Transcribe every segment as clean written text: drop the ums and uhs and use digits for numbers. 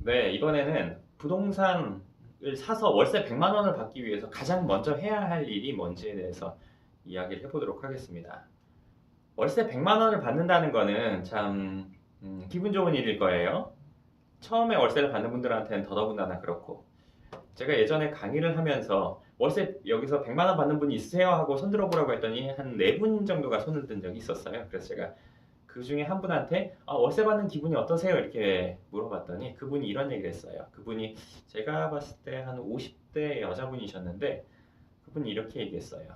네, 이번에는 부동산을 사서 월세 100만 원을 받기 위해서 가장 먼저 해야 할 일이 뭔지에 대해서 이야기를 해보도록 하겠습니다. 월세 100만 원을 받는다는 거는 참 기분 좋은 일일 거예요. 처음에 월세를 받는 분들한테는 더더군다나 그렇고 제가 예전에 강의를 하면서 월세 여기서 100만 원 받는 분이 있으세요? 하고 손 들어보라고 했더니 한 4분 정도가 손을 든 적이 있었어요. 그래서 제가 그 중에 한 분한테 월세 받는 기분이 어떠세요? 이렇게 물어봤더니 그분이 이런 얘기를 했어요. 그분이 제가 봤을 때 한 50대 여자분이셨는데 그분이 이렇게 얘기했어요.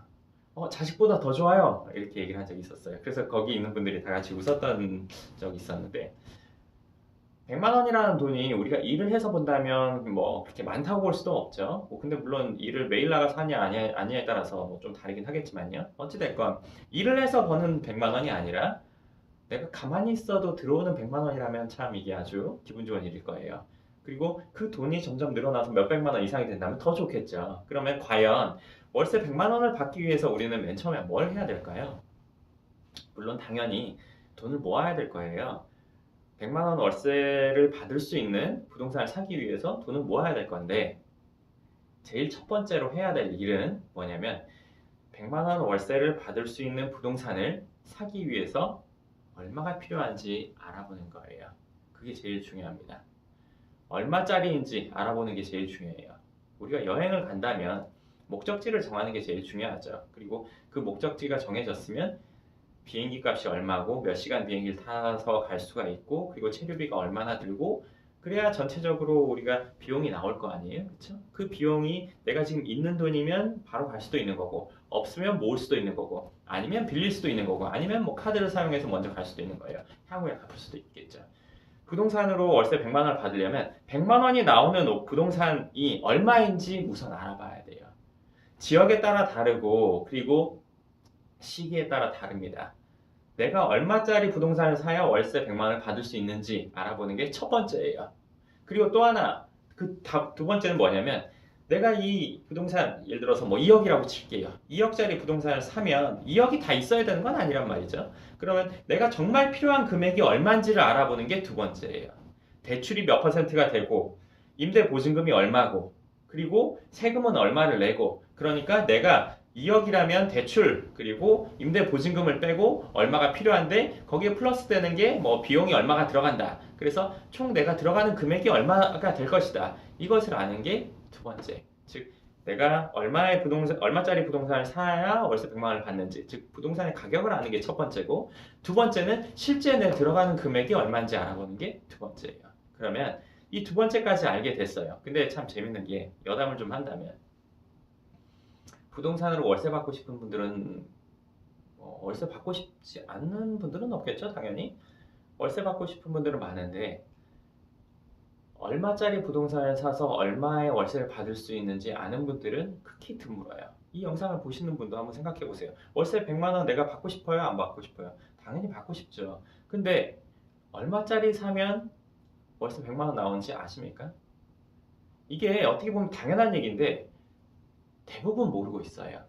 자식보다 더 좋아요. 이렇게 얘기를 한 적이 있었어요. 그래서 거기 있는 분들이 다 같이 웃었던 적이 있었는데 100만 원이라는 돈이 우리가 일을 해서 본다면 뭐 그렇게 많다고 볼 수도 없죠. 근데 물론 일을 매일 나가서 하냐 아니냐에 따라서 뭐좀 다르긴 하겠지만요. 어찌됐건 일을 해서 버는 100만 원이 아니라 내가 가만히 있어도 들어오는 100만 원이라면 참 이게 아주 기분 좋은 일일 거예요. 그리고 그 돈이 점점 늘어나서 몇백만 원 이상이 된다면 더 좋겠죠. 그러면 과연 월세 100만 원을 받기 위해서 우리는 맨 처음에 뭘 해야 될까요? 물론 당연히 돈을 모아야 될 거예요. 100만 원 월세를 받을 수 있는 부동산을 사기 위해서 돈을 모아야 될 건데 제일 첫 번째로 해야 될 일은 뭐냐면 100만 원 월세를 받을 수 있는 부동산을 사기 위해서 얼마가 필요한지 알아보는 거예요. 그게 제일 중요합니다. 얼마짜리인지 알아보는 게 제일 중요해요. 우리가 여행을 간다면 목적지를 정하는 게 제일 중요하죠. 그리고 그 목적지가 정해졌으면 비행기 값이 얼마고 몇 시간 비행기를 타서 갈 수가 있고 그리고 체류비가 얼마나 들고 그래야 전체적으로 우리가 비용이 나올 거 아니에요. 그렇죠? 그 비용이 내가 지금 있는 돈이면 바로 갈 수도 있는 거고 없으면 모을 수도 있는 거고 아니면 빌릴 수도 있는 거고 아니면 뭐 카드를 사용해서 먼저 갈 수도 있는 거예요. 향후에 갚을 수도 있겠죠. 부동산으로 월세 100만 원을 받으려면 100만 원이 나오는 부동산이 얼마인지 우선 알아봐야 돼요. 지역에 따라 다르고 그리고 시기에 따라 다릅니다. 내가 얼마짜리 부동산을 사야 월세 100만 원을 받을 수 있는지 알아보는 게 첫 번째예요. 그리고 또 하나, 두 번째는 뭐냐면 내가 이 부동산 예를 들어서 뭐 2억이라고 칠게요. 2억짜리 부동산을 사면 2억이 다 있어야 되는 건 아니란 말이죠. 그러면 내가 정말 필요한 금액이 얼마인지를 알아보는 게 두 번째예요. 대출이 몇 퍼센트가 되고 임대 보증금이 얼마고 그리고 세금은 얼마를 내고 그러니까 내가 2억이라면 대출 그리고 임대 보증금을 빼고 얼마가 필요한데 거기에 플러스 되는 게 뭐 비용이 얼마가 들어간다. 그래서 총 내가 들어가는 금액이 얼마가 될 것이다. 이것을 아는 게 두 번째. 즉 내가 얼마짜리 부동산을 사야 월세 100만 원을 받는지, 즉 부동산의 가격을 아는 게 첫 번째고 두 번째는 실제 내 들어가는 금액이 얼마인지 알아보는 게 두 번째예요. 그러면 이 두 번째까지 알게 됐어요. 근데 참 재밌는 게 여담을 좀 한다면 부동산으로 월세 받고 싶은 분들은 월세 받고 싶지 않는 분들은 없겠죠, 당연히. 월세 받고 싶은 분들은 많은데 얼마짜리 부동산을 사서 얼마의 월세를 받을 수 있는지 아는 분들은 극히 드물어요. 이 영상을 보시는 분도 한번 생각해 보세요. 월세 100만 원 내가 받고 싶어요? 안 받고 싶어요? 당연히 받고 싶죠. 근데 얼마짜리 사면 월세 100만 원 나오는지 아십니까? 이게 어떻게 보면 당연한 얘기인데 대부분 모르고 있어요.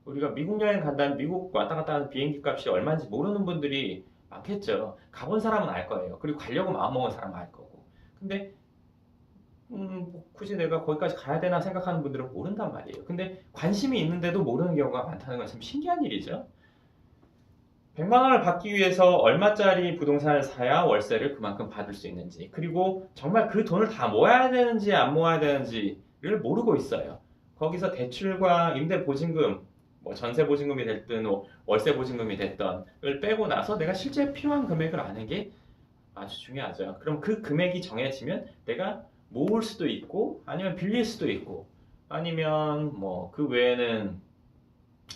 우리가 미국 여행 간다면 미국 왔다 갔다 하는 비행기 값이 얼마인지 모르는 분들이 많겠죠. 가본 사람은 알 거예요. 그리고 가려고 마음먹은 사람은 알 거고. 근데 뭐 굳이 내가 거기까지 가야 되나 생각하는 분들은 모른단 말이에요. 근데 관심이 있는데도 모르는 경우가 많다는 건 참 신기한 일이죠. 100만 원을 받기 위해서 얼마짜리 부동산을 사야 월세를 그만큼 받을 수 있는지, 그리고 정말 그 돈을 다 모아야 되는지 안 모아야 되는지를 모르고 있어요. 거기서 대출과 임대 보증금, 뭐 전세 보증금이 됐든 월세 보증금이 됐던을 빼고 나서 내가 실제 필요한 금액을 아는 게 아주 중요하죠. 그럼 그 금액이 정해지면 내가 모을 수도 있고 아니면 빌릴 수도 있고 아니면 뭐 그 외에는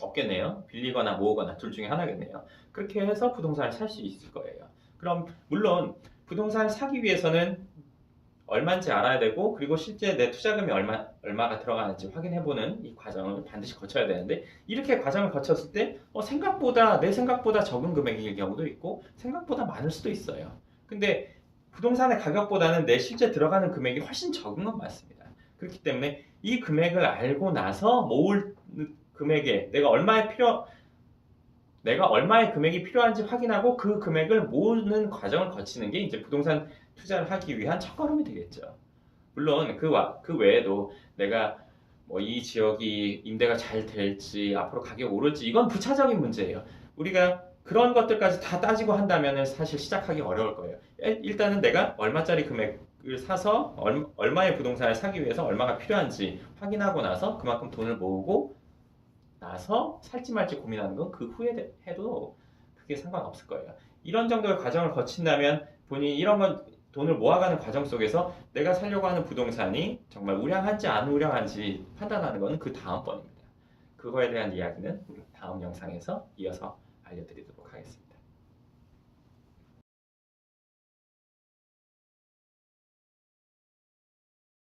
없겠네요. 빌리거나 모으거나 둘 중에 하나겠네요. 그렇게 해서 부동산을 살 수 있을 거예요. 그럼 물론 부동산을 사기 위해서는 얼마인지 알아야 되고 그리고 실제 내 투자금이 얼마가 들어가는지 확인해보는 이 과정을 반드시 거쳐야 되는데 이렇게 과정을 거쳤을 때 내 생각보다 적은 금액일 경우도 있고 생각보다 많을 수도 있어요. 근데 부동산의 가격보다는 내 실제 들어가는 금액이 훨씬 적은 건 맞습니다. 그렇기 때문에 이 금액을 알고 나서 모을 금액에 내가 얼마의 금액이 필요한지 확인하고 그 금액을 모으는 과정을 거치는 게 이제 부동산 투자를 하기 위한 첫걸음이 되겠죠. 물론 그 외에도 내가 뭐 이 지역이 임대가 잘 될지 앞으로 가격이 오를지 이건 부차적인 문제예요. 우리가 그런 것들까지 다 따지고 한다면 사실 시작하기 어려울 거예요. 일단은 내가 얼마짜리 금액을 사서 얼마의 부동산을 사기 위해서 얼마가 필요한지 확인하고 나서 그만큼 돈을 모으고 나서 살지 말지 고민하는 건 그 후에 해도 크게 상관없을 거예요. 이런 정도의 과정을 거친다면 본인이 이런 건 돈을 모아가는 과정 속에서 내가 살려고 하는 부동산이 정말 우량한지 안 우량한지 판단하는 것은 그 다음번입니다. 그거에 대한 이야기는 우리 다음 영상에서 이어서 알려드리도록 하겠습니다.